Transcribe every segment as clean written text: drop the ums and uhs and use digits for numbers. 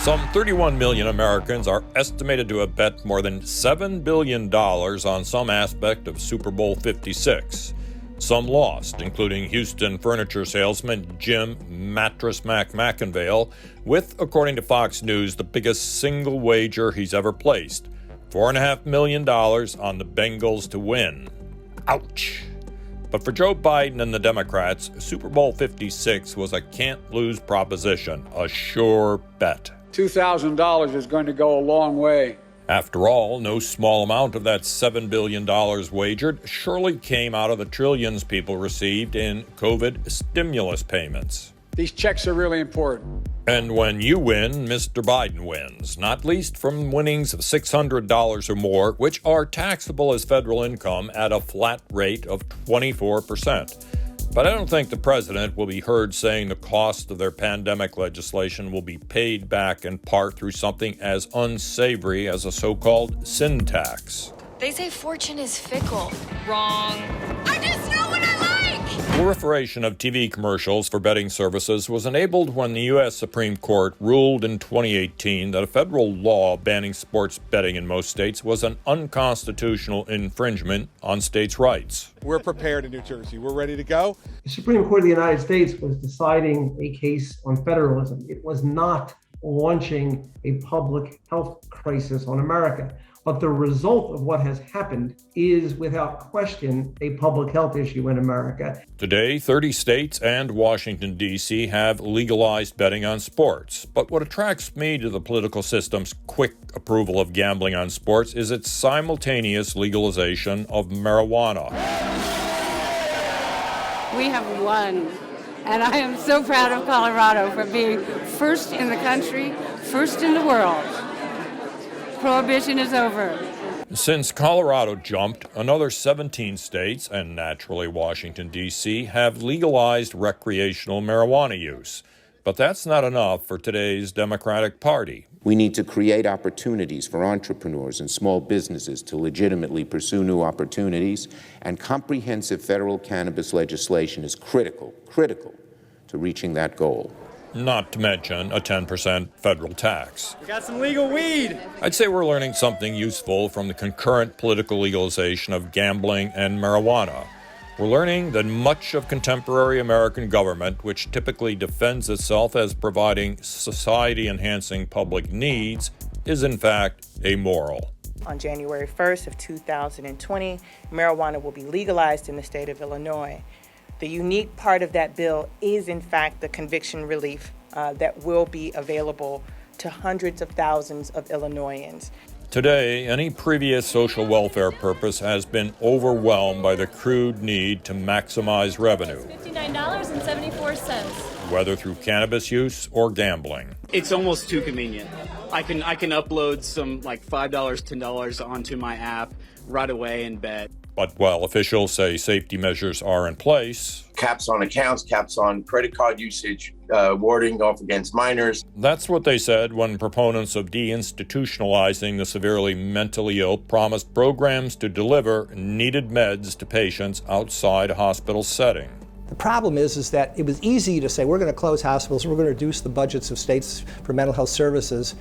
Some 31 million Americans are estimated to have bet more than $7 billion on some aspect of Super Bowl 56. Some lost, including Houston furniture salesman Jim Mattress Mac McIngvale, with, according to Fox News, the biggest single wager he's ever placed, $4.5 million on the Bengals to win. Ouch. But for Joe Biden and the Democrats, Super Bowl 56 was a can't-lose proposition, a sure bet. $2,000 is going to go a long way. After all, no small amount of that $7 billion wagered surely came out of the trillions people received in COVID stimulus payments. These checks are really important. And when you win, Mr. Biden wins, not least from winnings of $600 or more, which are taxable as federal income at a flat rate of 24%. But I don't think the president will be heard saying the cost of their pandemic legislation will be paid back in part through something as unsavory as a so-called sin tax. They say fortune is fickle. Wrong. I just know what I like! Proliferation of TV commercials for betting services was enabled when the U.S. Supreme Court ruled in 2018 that a federal law banning sports betting in most states was an unconstitutional infringement on states' rights. We're prepared in New Jersey. We're ready to go. The Supreme Court of the United States was deciding a case on federalism. It was not launching a public health crisis on America. But the result of what has happened is, without question, a public health issue in America. Today, 30 states and Washington, D.C. have legalized betting on sports. But what attracts me to the political system's quick approval of gambling on sports is its simultaneous legalization of marijuana. We have won. And I am so proud of Colorado for being first in the country, first in the world. Prohibition is over. Since Colorado jumped, another 17 states, and naturally Washington, D.C., have legalized recreational marijuana use. But that's not enough for today's Democratic Party. We need to create opportunities for entrepreneurs and small businesses to legitimately pursue new opportunities, and comprehensive federal cannabis legislation is critical to reaching that goal. Not to mention a 10% federal tax. We got some legal weed. I'd say we're learning something useful from the concurrent political legalization of gambling and marijuana. We're learning that much of contemporary American government, which typically defends itself as providing society-enhancing public needs, is in fact amoral. On January 1st of 2020, marijuana will be legalized in the state of Illinois. The unique part of that bill is, in fact, the conviction relief that will be available to hundreds of thousands of Illinoisans. Today, any previous social welfare purpose has been overwhelmed by the crude need to maximize revenue. $59.74. Whether through cannabis use or gambling. It's almost too convenient. I can upload some like $5, $10 onto my app right away and bet. But while officials say safety measures are in place, caps on accounts, caps on credit card usage, warding off against minors. That's what they said when proponents of deinstitutionalizing the severely mentally ill promised programs to deliver needed meds to patients outside a hospital setting. The problem is that it was easy to say, we're going to close hospitals, we're going to reduce the budgets of states for mental health services,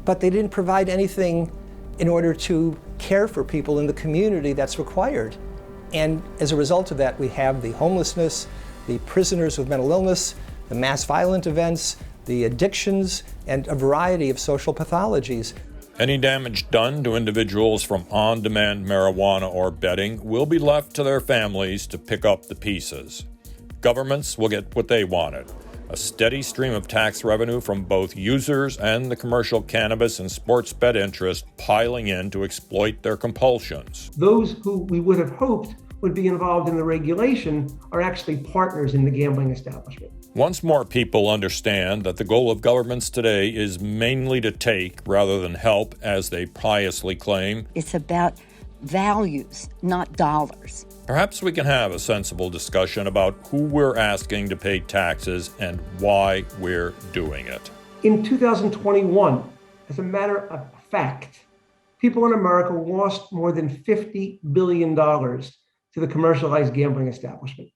but they didn't provide anything in order to care for people in the community that's required. And as a result of that, we have the homelessness, the prisoners with mental illness, the mass violent events, the addictions, and a variety of social pathologies. Any damage done to individuals from on-demand marijuana or betting will be left to their families to pick up the pieces. Governments will get what they wanted. A steady stream of tax revenue from both users and the commercial cannabis and sports bet interest piling in to exploit their compulsions. Those who we would have hoped would be involved in the regulation are actually partners in the gambling establishment. Once more people understand that the goal of governments today is mainly to take rather than help, as they piously claim. It's about values, not dollars. Perhaps we can have a sensible discussion about who we're asking to pay taxes and why we're doing it. In 2021, as a matter of fact, people in America lost more than $50 billion to the commercialized gambling establishment.